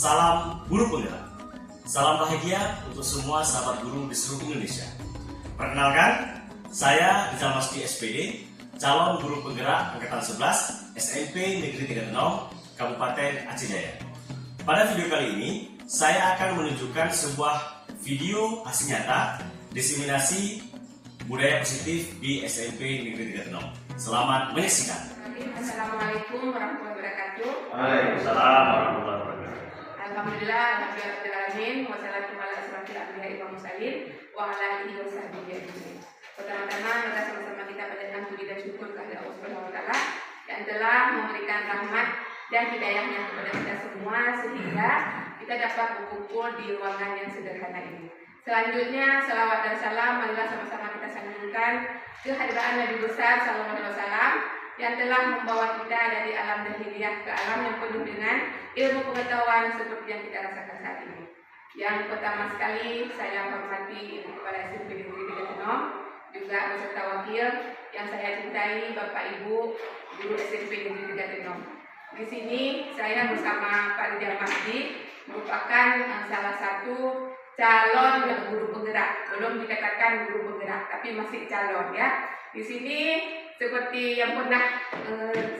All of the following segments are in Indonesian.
Salam guru penggerak. Salam bahagia untuk semua sahabat guru di seluruh Indonesia. Perkenalkan, saya Rizal Masdi SPD, calon guru penggerak angkatan 11 SMP Negeri 36 Kabupaten Aceh Jaya. Pada video kali ini, saya akan menunjukkan sebuah video aksi nyata diseminasi budaya positif di SMP Negeri 36. Selamat menyaksikan. Assalamualaikum warahmatullahi wabarakatuh. Waalaikumsalam warahmatullahi wabarakatuh. Alhamdulillah, alhamdulillahirrahmanirrahim. Wassalamualaikum warahmatullahi wabarakatuh. Pertama-tama, mari sama-sama kita panjatkan puji dan syukur kepada Allah Subhanahu wa taala yang telah memberikan rahmat dan hidayahnya kepada kita semua sehingga kita dapat berkumpul di ruangan yang sederhana ini. Selanjutnya, salawat dan salam marilah sama-sama kita sanjungkan kehadiran Nabi besar sallallahu alaihi wasallam yang telah membawa kita dari alam jahiliyah ke alam yang penuh dengan ilmu pengetahuan seperti yang kita rasakan saat ini. Yang pertama sekali saya hormati Ibu Kepala SMP Negeri 36, juga beserta wakil yang saya cintai Bapak Ibu guru SMP Negeri 36. Di sini saya bersama Pak Rizal Masdi merupakan salah satu calon guru penggerak, belum dikatakan guru penggerak tapi masih calon ya. Di sini seperti yang pernah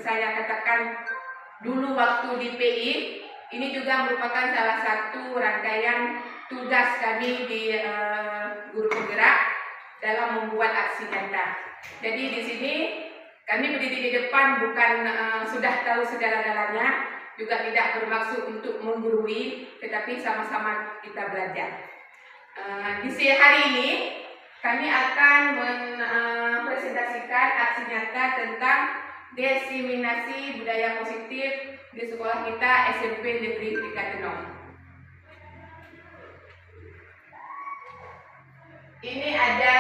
saya katakan dulu waktu di PI, ini juga merupakan salah satu rangkaian tugas kami di guru penggerak dalam membuat aksi nyata. Jadi di sini kami berdiri di depan bukan sudah tahu segala-galanya, juga tidak bermaksud untuk menggurui, tetapi sama-sama kita belajar. Di hari ini kami akan mempresentasikan aksi nyata tentang diseminasi budaya positif di sekolah kita SMP Negeri 36. Ini ada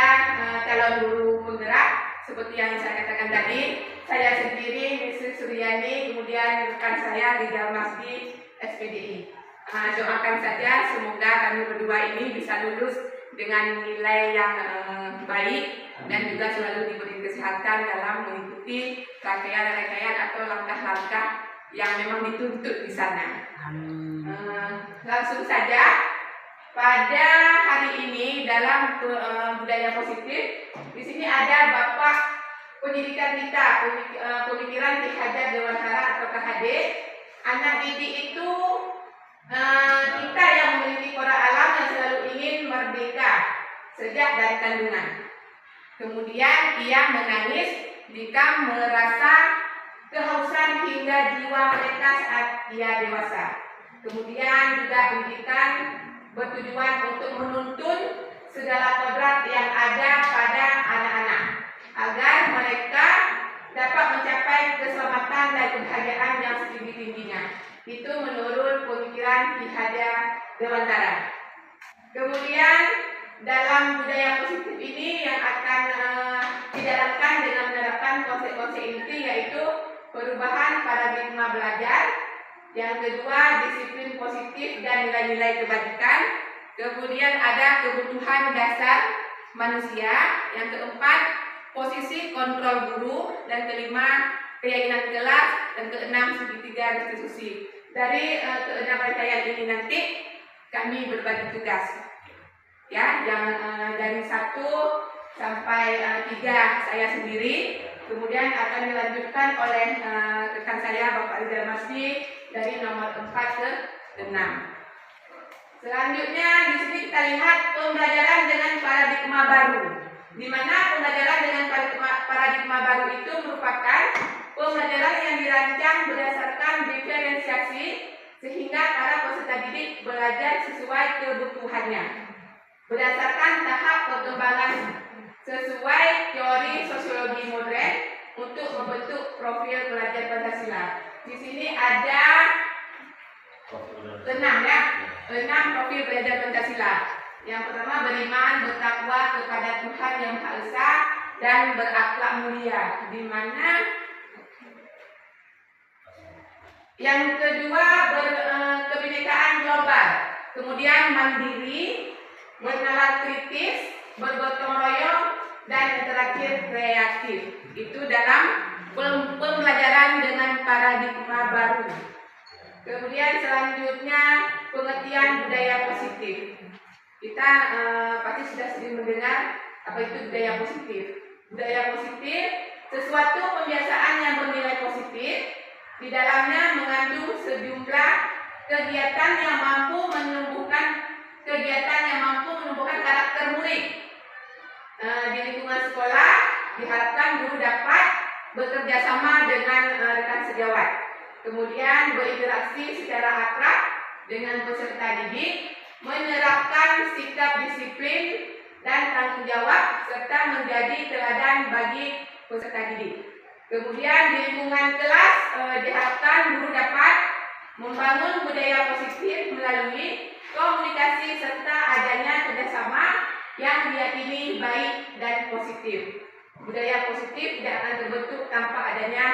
calon guru penggerak seperti yang saya katakan tadi. Saya sendiri Mrs. Suryani, kemudian rekan saya Rizal Masdi SPDI. Doakan saja semoga kami berdua ini bisa lulus dengan nilai yang baik dan juga selalu diberi kesehatan dalam mengikuti rangkaian-rangkaian atau langkah-langkah yang memang dituntut di sana. Langsung saja, pada hari ini dalam budaya positif, di sini ada Bapak pendidikan kita, pemikiran Ki Hajar Dewantara atau KHD. Anak didik itu kita yang memiliki korak alam yang selalu ingin merdeka sejak dari kandungan. Kemudian ia menangis jika merasa kehausan hingga jiwa mereka saat ia dewasa. Kemudian juga pendidikan bertujuan untuk menuntun segala kodrat yang ada pada anak-anak agar mereka dapat mencapai keselamatan dan kebahagiaan yang setinggi-tingginya. Itu menurut pemikiran Ki Hajar Dewantara. Kemudian dalam budaya positif ini yang akan dijalankan dengan menerapkan konsep-konsep inti yaitu perubahan paradigma belajar, yang kedua disiplin positif dan nilai-nilai kebajikan, kemudian ada kebutuhan dasar manusia, yang keempat posisi kontrol guru, dan kelima keyakinan kelas, dan keenam segitiga restitusi. Dari keenam rangkaian ini nanti kami berbagi tugas. Ya, yang dari 1 sampai 3 saya sendiri, kemudian akan dilanjutkan oleh rekan saya Bapak Rizal Masdi dari nomor 4 ke 6. Selanjutnya di sini kita lihat pembelajaran dengan paradigma baru, di mana pembelajaran dengan paradigma baru itu merupakan pembelajaran yang dirancang berdasarkan diferensiasi sehingga para peserta didik belajar sesuai kebutuhannya, berdasarkan tahap perkembangan sesuai teori sosiologi modern untuk membentuk profil pelajar Pancasila. Di sini ada 6 profil pelajar Pancasila. Yang pertama beriman, bertakwa kepada Tuhan Yang Maha Esa dan berakhlak mulia, di mana yang kedua kebinekaan global, kemudian mandiri, bernalar kritis, bergotong royong, dan yang terakhir kreatif. Itu dalam pembelajaran dengan paradigma baru. Kemudian selanjutnya pengertian budaya positif. Kita pasti sudah sering mendengar apa itu budaya positif. Budaya positif sesuatu pembiasaan yang bernilai positif, di dalamnya mengandung sejumlah kegiatan yang mampu menumbuhkan karakter murid. Di lingkungan sekolah diharapkan guru dapat bekerja sama dengan rekan sejawat, kemudian berinteraksi secara akrab dengan peserta didik, menerapkan sikap disiplin dan tanggung jawab, serta menjadi teladan bagi peserta didik. Kemudian di lingkungan kelas diharapkan guru dapat membangun budaya positif melalui komunikasi serta adanya kerjasama yang diyakini baik dan positif. Budaya positif tidak akan terbentuk tanpa adanya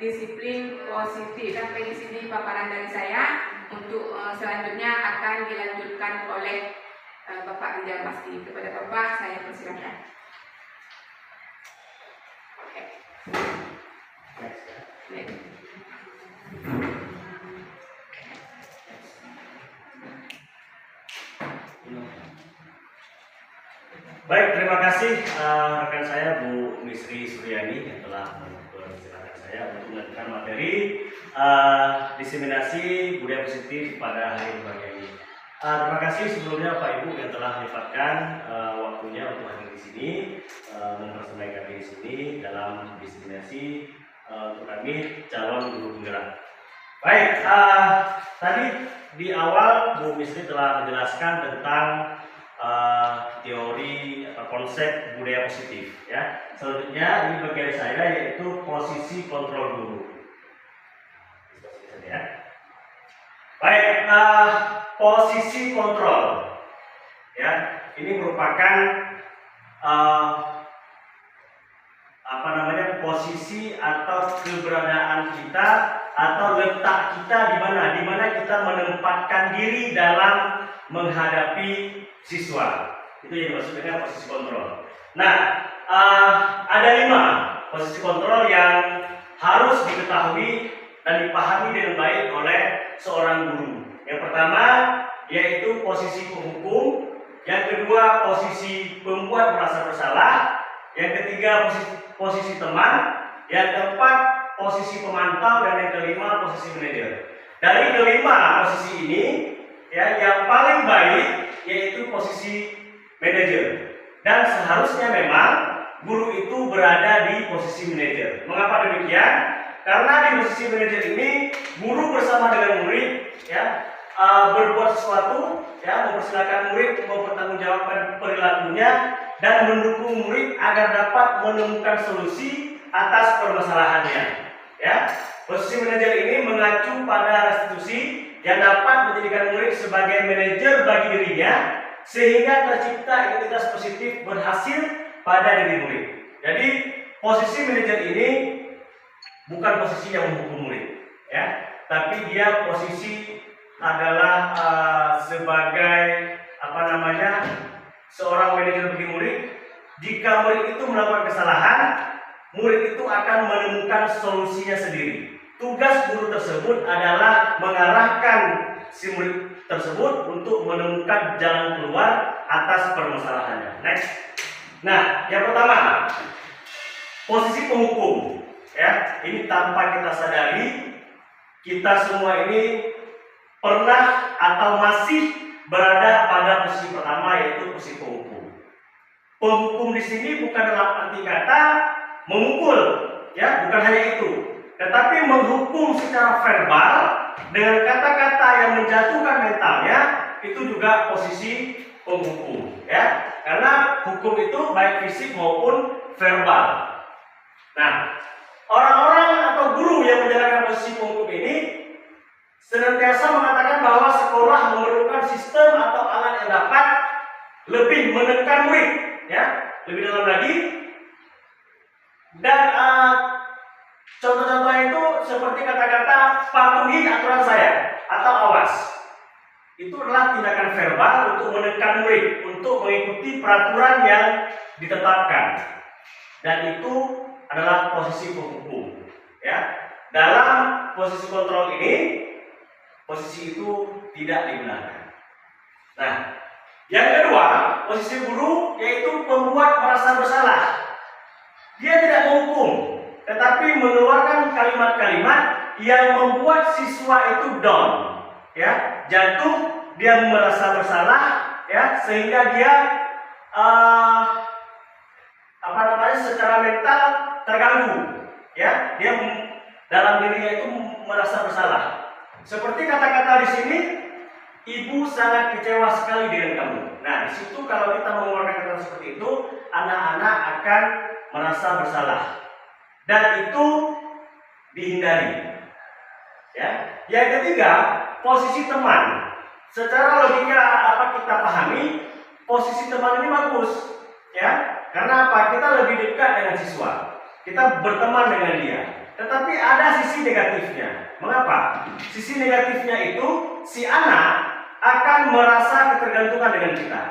disiplin positif. Sampai di sini paparan dari saya. Untuk selanjutnya akan dilanjutkan oleh Bapak Rijal Masdi. Kepada Bapak saya persilakan. Baik, terima kasih rekan saya Bu Misri Suryani yang telah mempersilahkan saya untuk melanjutkan materi diseminasi budaya positif pada hari berbahagia ini. Terima kasih sebelumnya Pak Ibu yang telah menyempatkan waktunya untuk hadir di sini, mempersembahkan diri di sini dalam diseminasi untuk kami calon guru penggerak. Baik, tadi di awal Bu Misri telah menjelaskan tentang teori atau konsep budaya positif, ya. Selanjutnya ini bagian saya yaitu posisi kontrol guru. Ya. Baik, posisi kontrol, ya. Ini merupakan posisi atau keberadaan kita atau letak kita di mana kita menempatkan diri dalam menghadapi siswa. Itu yang dimaksud dengan posisi kontrol. Nah, ada 5 posisi kontrol yang harus diketahui dan dipahami dengan baik oleh seorang guru. Yang pertama yaitu posisi penghukum, yang kedua posisi pembuat merasa bersalah, yang ketiga posisi teman, yang keempat posisi pemantau, dan yang kelima posisi manajer. Dari kelima posisi ini, ya, yang paling baik yaitu posisi manajer. Dan seharusnya memang guru itu berada di posisi manajer. Mengapa demikian? Karena di posisi manajer ini guru bersama dengan murid, ya, berbuat sesuatu, ya, mempersilahkan murid mempertanggungjawabkan perilakunya dan mendukung murid agar dapat menemukan solusi atas permasalahannya. Ya, posisi manajer ini mengacu pada restitusi yang dapat menjadikan murid sebagai manajer bagi dirinya sehingga tercipta identitas positif berhasil pada diri murid. Jadi posisi manajer ini bukan posisi yang menghukum murid, ya, tapi dia posisi adalah sebagai seorang manajer bagi murid. Jika murid itu melakukan kesalahan, murid itu akan menemukan solusinya sendiri. Tugas guru tersebut adalah mengarahkan si murid tersebut untuk menemukan jalan keluar atas permasalahannya. Next. Nah, yang pertama, posisi penghukum. Ya, ini tanpa kita sadari, kita semua ini pernah atau masih berada pada posisi pertama, yaitu posisi penghukum. Penghukum di sini bukan dalam arti kata memukul, ya, bukan hanya itu, tetapi menghukum secara verbal dengan kata-kata yang menjatuhkan mentalnya, itu juga posisi penghukum, ya, karena hukum itu baik fisik maupun verbal. Nah, orang-orang atau guru yang menjalankan posisi penghukum ini senantiasa mengatakan bahwa sekolah memerlukan sistem atau alat yang dapat lebih menekan murid, ya, lebih dalam lagi. Dan contoh-contoh itu seperti kata-kata patuhi aturan saya atau awas. Itu adalah tindakan verbal untuk menekan murid untuk mengikuti peraturan yang ditetapkan. Dan itu adalah posisi penghukum. Ya, dalam posisi kontrol ini posisi itu tidak dibenarkan. Nah, yang kedua, posisi guru yaitu membuat merasa bersalah. Dia tidak menghukum, tetapi mengeluarkan kalimat-kalimat yang membuat siswa itu down, ya, jatuh, dia merasa bersalah, ya, sehingga dia secara mental terganggu, ya, dia dalam dirinya itu merasa bersalah. Seperti kata-kata di sini, ibu sangat kecewa sekali dengan kamu. Nah, di situ kalau kita mengeluarkan kata seperti itu, anak-anak akan merasa bersalah, dan itu dihindari. Ya, yang ketiga, posisi teman. Secara logika kita pahami, posisi teman ini bagus, ya. Karena apa? Kita lebih dekat dengan siswa. Kita berteman dengan dia. Tetapi ada sisi negatifnya. Mengapa? Sisi negatifnya itu si anak akan merasa ketergantungan dengan kita.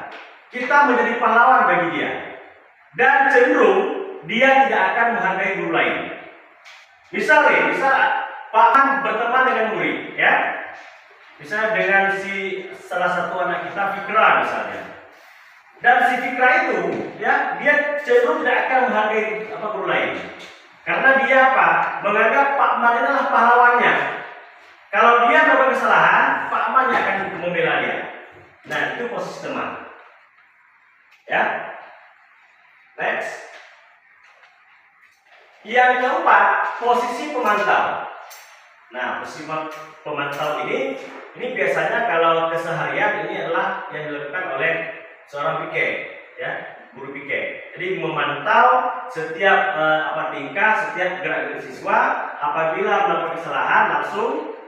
Kita menjadi pahlawan bagi dia. Dan cenderung dia tidak akan menghargai guru lain. Misalnya, Pak Man berteman dengan murid, ya. Misalnya dengan salah satu anak kita, Fikra misalnya. Dan si Fikra itu, ya, dia cenderung tidak akan menghargai guru lain. Karena dia apa? Menganggap Pak Man adalah pahlawannya. Kalau dia melakukan kesalahan, Pak Man yang akan membela dia. Nah, itu posisi teman. Ya. Next. Yang keempat, posisi pemantau. Nah, posisi pemantau ini biasanya kalau keseharian ini adalah yang dilakukan oleh seorang PK, ya, guru PK. Jadi memantau setiap tingkah, setiap gerak-gerik siswa. Apabila melakukan kesalahan langsung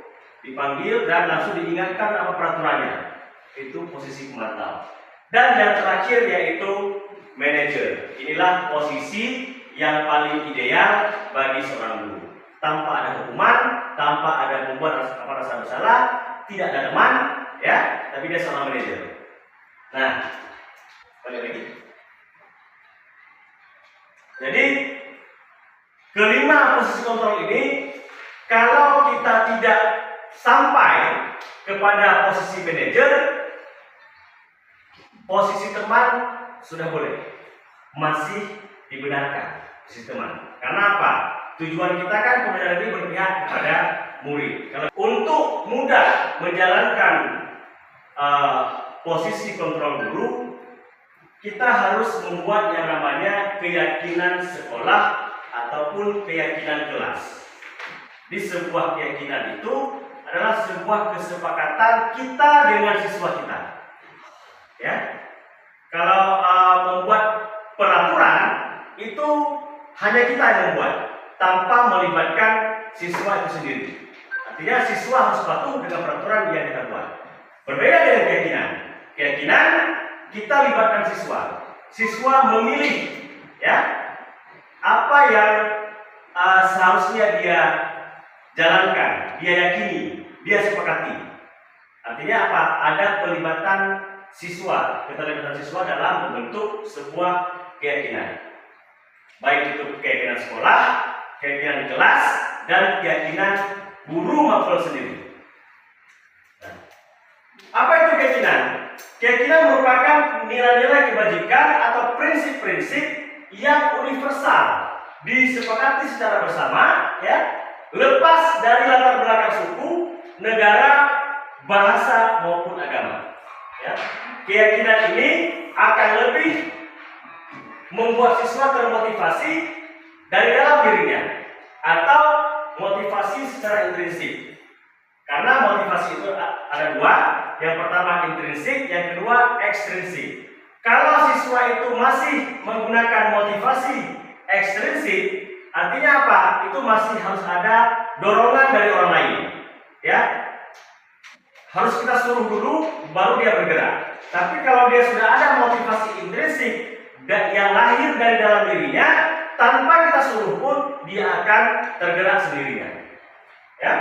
dipanggil dan langsung diingatkan peraturannya. Itu posisi pemantau. Dan yang terakhir yaitu manajer. Inilah posisi yang paling ideal bagi seorang guru. Tanpa ada hukuman, tanpa ada membuat rasa bersalah, tidak ada teman, ya, tapi dia seorang manajer. Nah, balik lagi. Jadi kelima posisi kontrol ini, kalau kita tidak sampai kepada posisi manajer, posisi teman sudah boleh, masih dibenarkan posisi teman. Karena apa? Tujuan kita kan pembelajaran ini berpihak kepada murid. Kalau untuk mudah menjalankan posisi kontrol guru, kita harus membuat yang namanya keyakinan sekolah ataupun keyakinan kelas. Di sebuah keyakinan itu adalah sebuah kesepakatan kita dengan siswa kita. Ya, kalau membuat peraturan itu hanya kita yang membuat, tanpa melibatkan siswa itu sendiri. Artinya siswa harus patuh dengan peraturan yang kita buat. Berbeda dengan keyakinan. Keyakinan kita libatkan siswa. Siswa memilih, ya, apa yang seharusnya dia jalankan, dia yakini, dia sepakati. Artinya apa? Ada pelibatan siswa, keterlibatan siswa dalam membentuk sebuah keyakinan. Baik itu keyakinan sekolah, keyakinan kelas, dan keyakinan guru maupun sendiri. Nah, apa itu keyakinan? Keyakinan merupakan nilai-nilai kebajikan atau prinsip-prinsip yang universal, disepakati secara bersama, ya, lepas dari latar belakang suku, negara, bahasa maupun agama. Ya. Keyakinan ini akan lebih membuat siswa termotivasi dari dalam dirinya atau motivasi secara intrinsik. Karena motivasi itu ada dua, yang pertama intrinsik, yang kedua ekstrinsik. Kalau siswa itu masih menggunakan motivasi ekstrinsik, artinya apa? Itu masih harus ada dorongan dari orang lain, ya. Harus kita suruh dulu, baru dia bergerak. Tapi kalau dia sudah ada motivasi intrinsik dan yang lahir dari dalam dirinya, tanpa kita suruh pun dia akan tergerak sendirinya, ya.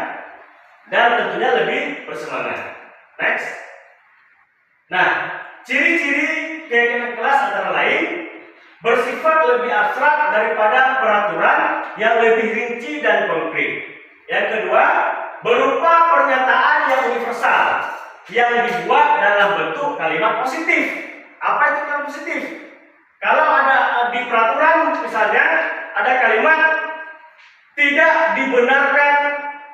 Dan tentunya lebih bersemangat. Next. Nah, ciri-ciri keyakinan kelas antara lain bersifat lebih abstrak daripada peraturan yang lebih rinci dan konkret. Yang kedua, berupa pernyataan yang universal yang dibuat dalam bentuk kalimat positif. Apa itu kalimat positif? Kalau ada di peraturan misalnya ada kalimat tidak dibenarkan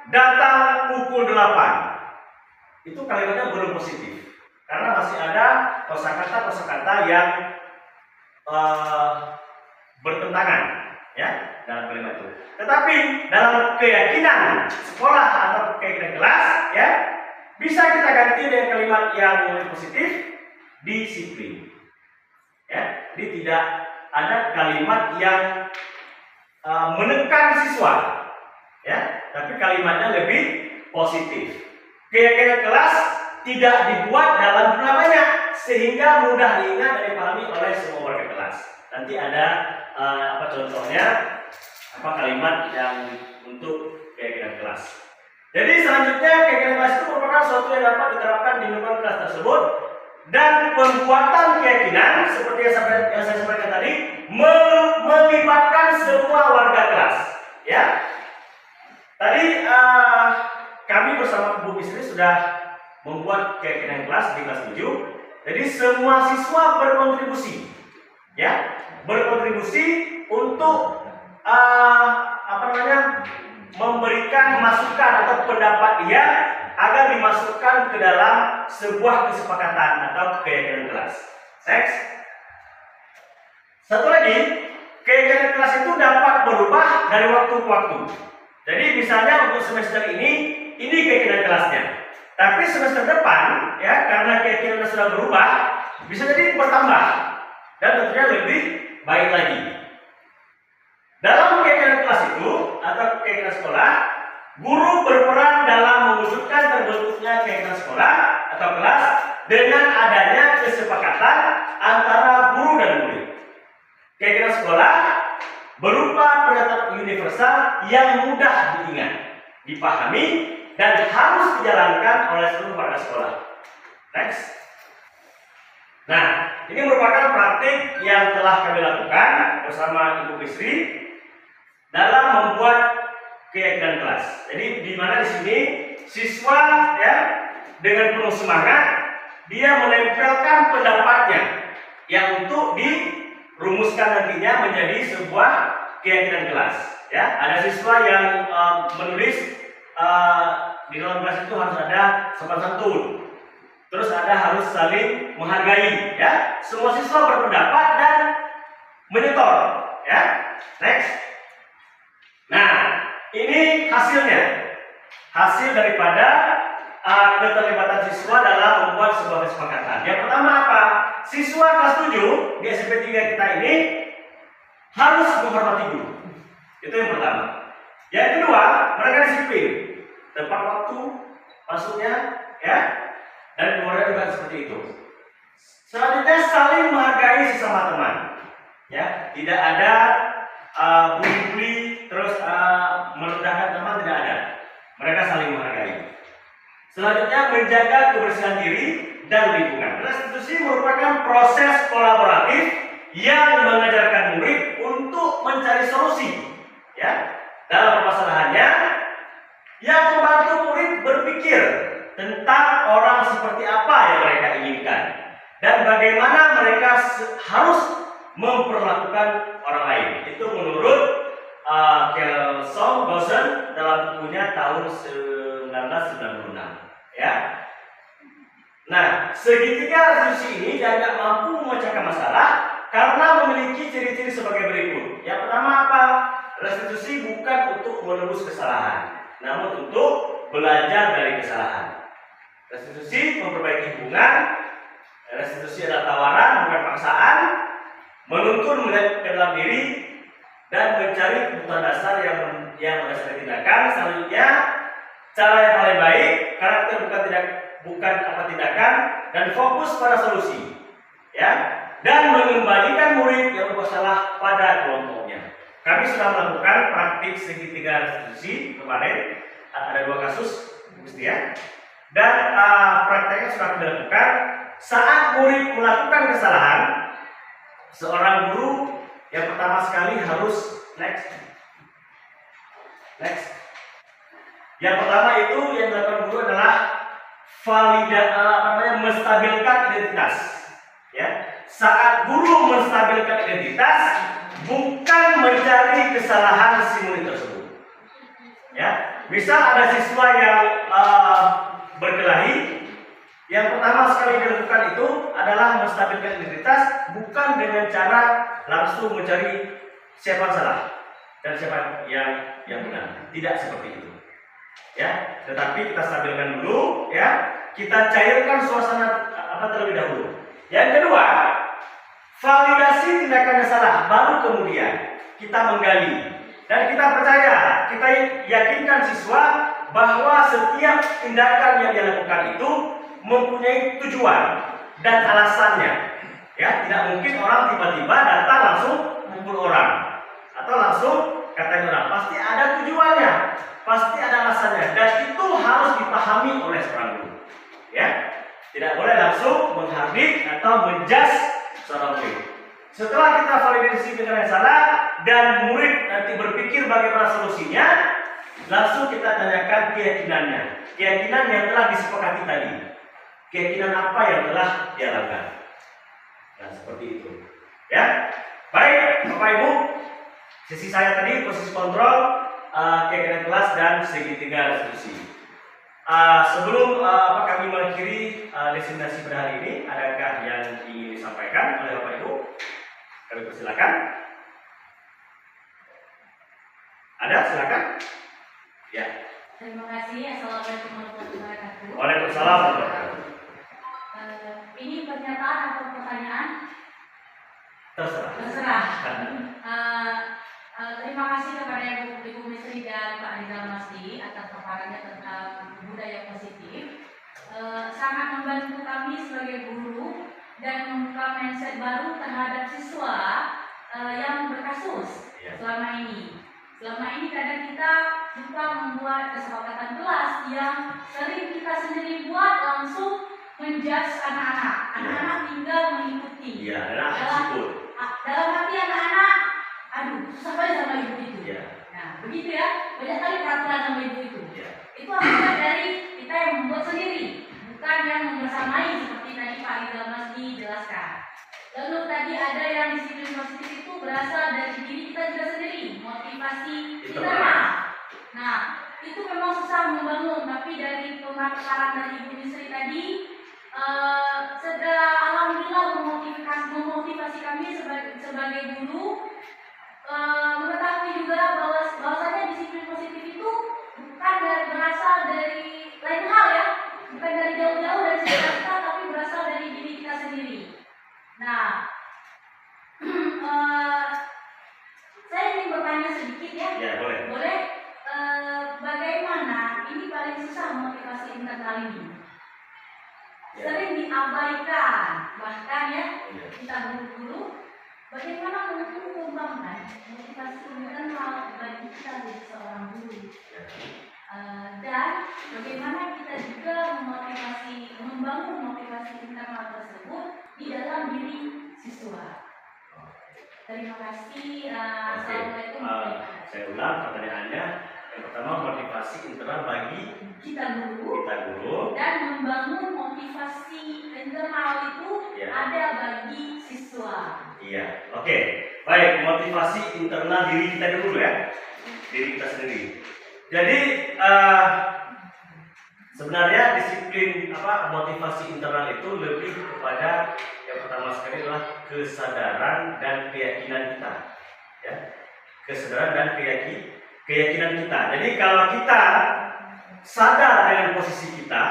datang pukul 8. Itu kalimatnya belum positif. Karena masih ada kosakata yang bertentangan ya dalam kalimat itu. Tetapi dalam keyakinan sekolah atau keyakinan kelas ya bisa kita ganti dengan kalimat yang lebih positif, disiplin. Ya, jadi tidak ada kalimat yang menekan siswa, ya, tapi kalimatnya lebih positif. Keyakinan kelas tidak dibuat dalam jumlah banyak sehingga mudah diingat dan dipahami oleh semua warga kelas. Nanti ada contohnya kalimat yang untuk keyakinan kelas. Jadi selanjutnya keyakinan kelas itu merupakan sesuatu yang dapat diterapkan di lingkungan kelas tersebut dan pembuatan keyakinan seperti yang saya sampaikan tadi melibatkan semua warga kelas. Ya, tadi kami bersama Bu Bisri sudah membuat keyakinan kelas di kelas 7. Jadi semua siswa berkontribusi, ya, berkontribusi untuk memberikan masukan atau pendapat dia agar dimasukkan ke dalam sebuah kesepakatan atau keyakinan kelas. Next. Satu lagi, keyakinan kelas itu dapat berubah dari waktu ke waktu. Jadi misalnya untuk semester ini keyakinan kelasnya. Tapi semester depan, ya, karena keyakinannya sudah berubah, bisa jadi bertambah dan tentunya lebih baik lagi. Dalam keyakinan kelas itu atau keyakinan sekolah, guru berperan dalam mewujudkan terbentuknya keyakinan sekolah atau kelas dengan adanya kesepakatan antara guru dan murid. Keyakinan sekolah berupa pernyataan universal yang mudah diingat, dipahami, dan harus dijalankan oleh seluruh warga sekolah. Next. Nah, ini merupakan praktik yang telah kami lakukan bersama Ibu Bisri dalam membuat keyakinan kelas. Jadi di mana di sini siswa ya dengan penuh semangat dia menempelkan pendapatnya yang untuk dirumuskan nantinya menjadi sebuah keyakinan kelas. Ya, ada siswa yang menulis di dalam kelas itu harus ada sopan santun. Terus ada harus saling menghargai, ya. Semua siswa berpendapat dan menyetor, ya. Next. Nah, ini hasilnya. Hasil daripada keterlibatan siswa dalam membuat sebuah kesepakatan. Yang pertama apa? Siswa kelas 7 di SMP 3 kita ini harus menghormati guru. Itu yang pertama. Yang kedua, mereka disiplin. Tepat waktu masuknya, ya. Dan kemudian juga seperti itu. Selanjutnya saling menghargai sesama teman. Ya, tidak ada bully terus merendahkan teman, tidak ada. Mereka saling menghargai. Selanjutnya menjaga kebersihan diri dan lingkungan. Restitusi merupakan proses kolaboratif yang mengajarkan murid untuk mencari solusi, ya, dalam permasalahannya, yang membantu murid berpikir tentang orang seperti apa yang mereka inginkan dan bagaimana mereka harus memperlakukan orang lain. Itu menurut Kelsom Gosen dalam bukunya tahun 1996. Ya. Nah, segitiga restitusi ini dianggap mampu memecahkan masalah karena memiliki ciri-ciri sebagai berikut. Yang pertama apa? Restitusi bukan untuk menebus kesalahan, namun untuk belajar dari kesalahan. Restitusi memperbaiki hubungan. Restitusi adalah tawaran, bukan paksaan. Menuntun melihat ke dalam diri dan mencari kebutuhan dasar yang mendasari tindakan. Selanjutnya, cara yang paling baik, karakter bukan tindakan, dan fokus pada solusi. Ya, dan mengembalikan murid yang berbuat salah pada kelompoknya. Kami sudah melakukan praktik segitiga restitusi kemarin. Ada 2 kasus, ya. Dan prakteknya sudah dilakukan saat murid melakukan kesalahan. Seorang guru yang pertama sekali harus next. Yang pertama itu yang dilakukan guru adalah menstabilkan identitas. Ya, saat guru menstabilkan identitas, bukan mencari kesalahan si murid tersebut. Ya, misal ada siswa yang berkelahi, yang pertama sekali dilakukan itu adalah menstabilkan identitas, bukan dengan cara langsung mencari siapa yang salah dan siapa yang benar. Tidak seperti itu. Ya, tetapi kita stabilkan dulu, ya. Kita cairkan suasana terlebih dahulu. Yang kedua, validasi tindakan yang salah, baru kemudian kita menggali dan kita percaya, kita yakinkan siswa bahwa setiap tindakan yang dia lakukan itu mempunyai tujuan dan alasannya. Ya, tidak mungkin orang tiba-tiba datang langsung mukul orang atau langsung katain orang. Pasti ada tujuannya, pasti ada alasannya, dan itu harus dipahami oleh seorang guru. Ya, tidak boleh langsung menghardik atau menjudge seorang murid. Setelah kita validasi dengan yang salah dan murid nanti berpikir bagaimana solusinya, langsung kita tanyakan keyakinannya, keyakinan yang telah disepakati tadi, keyakinan apa yang telah dia lakukan. Nah, seperti itu. Ya, baik Bapak Ibu, sesi saya tadi posisi kontrol, keyakinan kelas dan segitiga restitusi. Sebelum kami mengakhiri destinasi pada hari ini, adakah yang ingin disampaikan oleh Bapak Ibu? Kami persilakan. Ada, silakan. Ya. Terima kasih. Assalamualaikum warahmatullahi wabarakatuh. Waalaikumsalam warahmatullahi wabarakatuh. Ini pernyataan atau pertanyaan? Terserah. Terserah. Terima kasih kepada Ibu Misri dan Pak Rizal Masdi atas paparannya tentang budaya positif. Sangat membantu kami sebagai guru dan membuka mindset baru terhadap siswa yang berkasus selama ini. Selama ini kadang kita lupa membuat kesepakatan kelas yang sering kita sendiri buat langsung menjudge anak-anak. Anak-anak tinggal mengikuti. Iya, dalam hati anak-anak, aduh, susah banget sama ibu itu. Iya. Nah, begitu ya, banyak kali peraturan sama ibu itu. Iya. Itu akibat dari kita yang membuat sendiri, bukan yang membersamai seperti tadi Pak Rizal Masdi jelaskan. Lalu tadi ada yang disiplin positif itu berasal dari diri kita juga sendiri, motivasi internal. Nah, itu memang susah membangun, tapi dari pemaparan dari Ibu Misri tadi, alhamdulillah memotivasi kami sebagai guru, mengetahui juga bahwasanya disiplin positif itu bukan berasal dari lain hal ya, bukan dari jauh-jauh dari sekitar kita, tapi berasal dari diri kita sendiri. Nah, saya ingin bertanya sedikit ya. Ya, boleh. Boleh. Bagaimana ini paling susah motivasi internal ini? Ya. Sering diabaikan, bahkan ya Ya. kita guru-guru. Bagaimana mengembangkan motivasi internal bagi kita sebagai seorang guru? Dan bagaimana kita juga membangun motivasi internal tersebut di dalam diri siswa. Terima kasih. Assalamualaikum. Saya ulang pertanyaannya. Yang pertama, motivasi internal bagi kita guru dan membangun motivasi internal itu ada bagi siswa. Iya, oke. Baik, motivasi internal diri kita dulu ya. Diri kita sendiri. Jadi sebenarnya disiplin motivasi internal itu lebih kepada yang pertama sekali adalah kesadaran dan keyakinan kita. Ya. Kesadaran dan keyakinan kita. Jadi kalau kita sadar dengan posisi kita,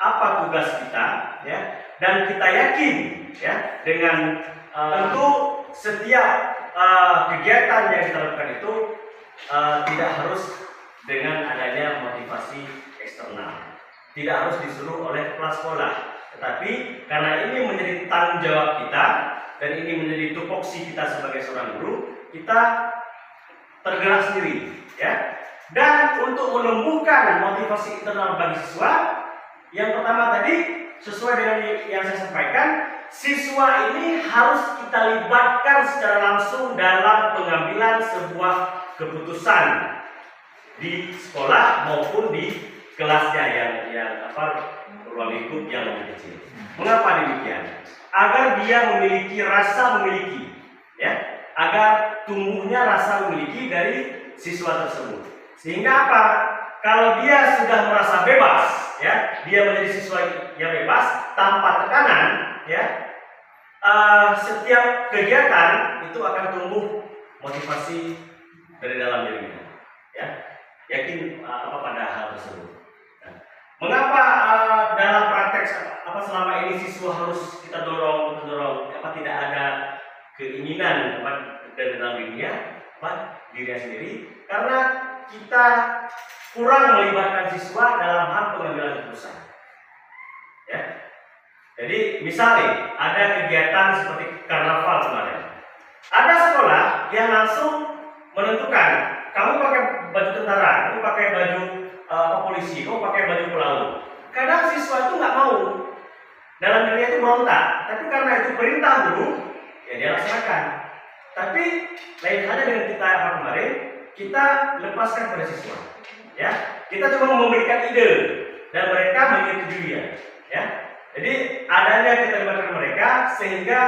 apa tugas kita, ya, dan kita yakin, ya, dengan tentu setiap kegiatan yang kita lakukan itu tidak harus dengan adanya motivasi eksternal, tidak harus disuruh oleh kepala sekolah, tetapi karena ini menjadi tanggung jawab kita dan ini menjadi tupoksi kita sebagai seorang guru, kita tergerak sendiri, ya. Dan untuk menumbuhkan motivasi internal bagi siswa, yang pertama tadi sesuai dengan yang saya sampaikan, siswa ini harus kita libatkan secara langsung dalam pengambilan sebuah keputusan. di sekolah maupun di kelasnya yang ruang lingkup yang lebih kecil. Mengapa demikian? Agar dia memiliki rasa memiliki, ya, agar tumbuhnya rasa memiliki dari siswa tersebut. Sehingga apa? Kalau dia sudah merasa bebas, ya, dia menjadi siswa yang bebas tanpa tekanan, ya, setiap kegiatan itu akan tumbuh motivasi dari dalam dirinya, ya, yakin pada hal tersebut. Nah, mengapa dalam praktek selama ini siswa harus kita dorong, tidak ada keinginan dari dalam dirinya, dirinya sendiri, karena kita kurang melibatkan siswa dalam hal pengambilan keputusan. Ya. Jadi misalnya ada kegiatan seperti karnaval kemarin, ada sekolah yang langsung menentukan kamu pakai baju tentara, kamu pakai baju polisi, kamu pakai baju pelaut. Kadang siswa itu nggak mau, dalam dirinya itu berontak, tapi karena itu perintah guru, ya dia laksanakan. Tapi lain halnya dengan kita kemarin, kita lepaskan pada siswa, ya. Kita cuma memberikan ide dan mereka menyetujui, ya. Jadi adanya kita libatkan mereka sehingga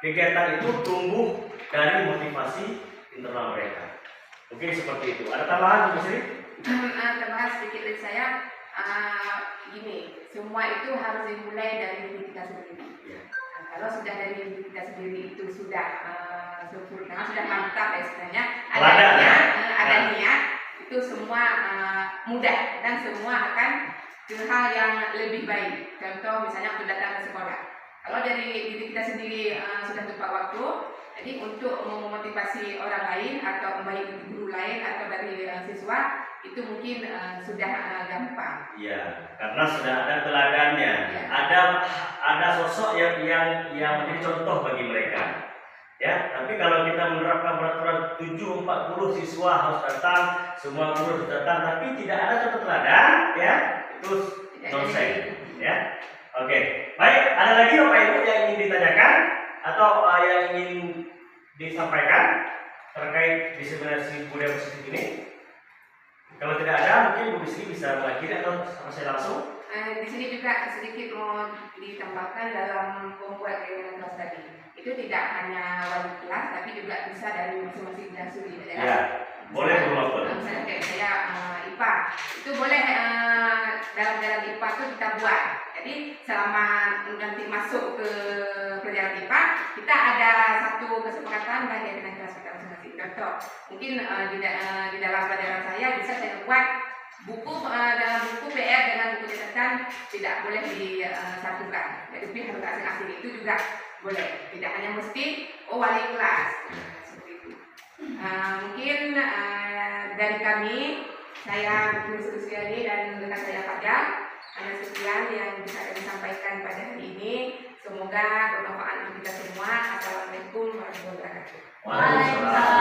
kegiatan itu tumbuh dari motivasi internal mereka. Mungkin seperti itu. Ada tambahan, Bu Sri? Tambahan sedikit dari saya. Gini, semua itu harus dimulai dari diri kita sendiri. Ya. Kalau sudah dari diri kita sendiri itu sudah sempurna, sudah mantap istilahnya, ada niat, itu semua mudah dan semua akan ke hal yang lebih baik. Contoh misalnya untuk datang ke sekolah. Kalau dari diri kita sendiri sudah tepat waktu, jadi untuk memotivasi orang lain atau baik guru lain atau dari siswa itu mungkin sudah gampang. Iya, karena sudah ada teladannya. Ya. Ada sosok yang menjadi contoh bagi mereka. Ya, tapi kalau kita menerapkan peraturan 740 siswa harus datang, semua guru harus datang, tapi tidak ada contoh teladan, ya, itu nonsense, ya. Oke, baik. Ada lagi Bapak Ibu yang ingin ditanyakan atau yang ingin disampaikan terkait diseminasi budaya positif ini? Kalau tidak ada, mungkin Bu Bisri bisa mengakhiri atau sama saya langsung. Di sini juga sedikit mau ditambahkan dalam membuat kegiatan kelas tadi. Itu tidak hanya wali kelas, tapi juga bisa dari masing-masing dasuri. Ya, boleh bermaupun. Misalnya kayak saya IPA, itu boleh dalam jalan IPA itu kita buat. Jadi selama nanti masuk ke pelajaran IPA, kita ada satu kesepakatan bagi dengan kelas kita masing-masing. Contoh, mungkin di dalam pelajaran saya bisa saya buat buku dalam buku PR dengan buku catatan tidak boleh disatukan. Jadi harus asing-asing itu juga boleh. Tidak hanya mesti wali kelas. Seperti itu. Mungkin dari kami, saya Bu Susiani dan rekan saya Fajar, hanya sekian yang bisa kami sampaikan pada hari ini. Semoga bermanfaat untuk kita semua. Assalamualaikum warahmatullahi wabarakatuh. Waalaikumsalam.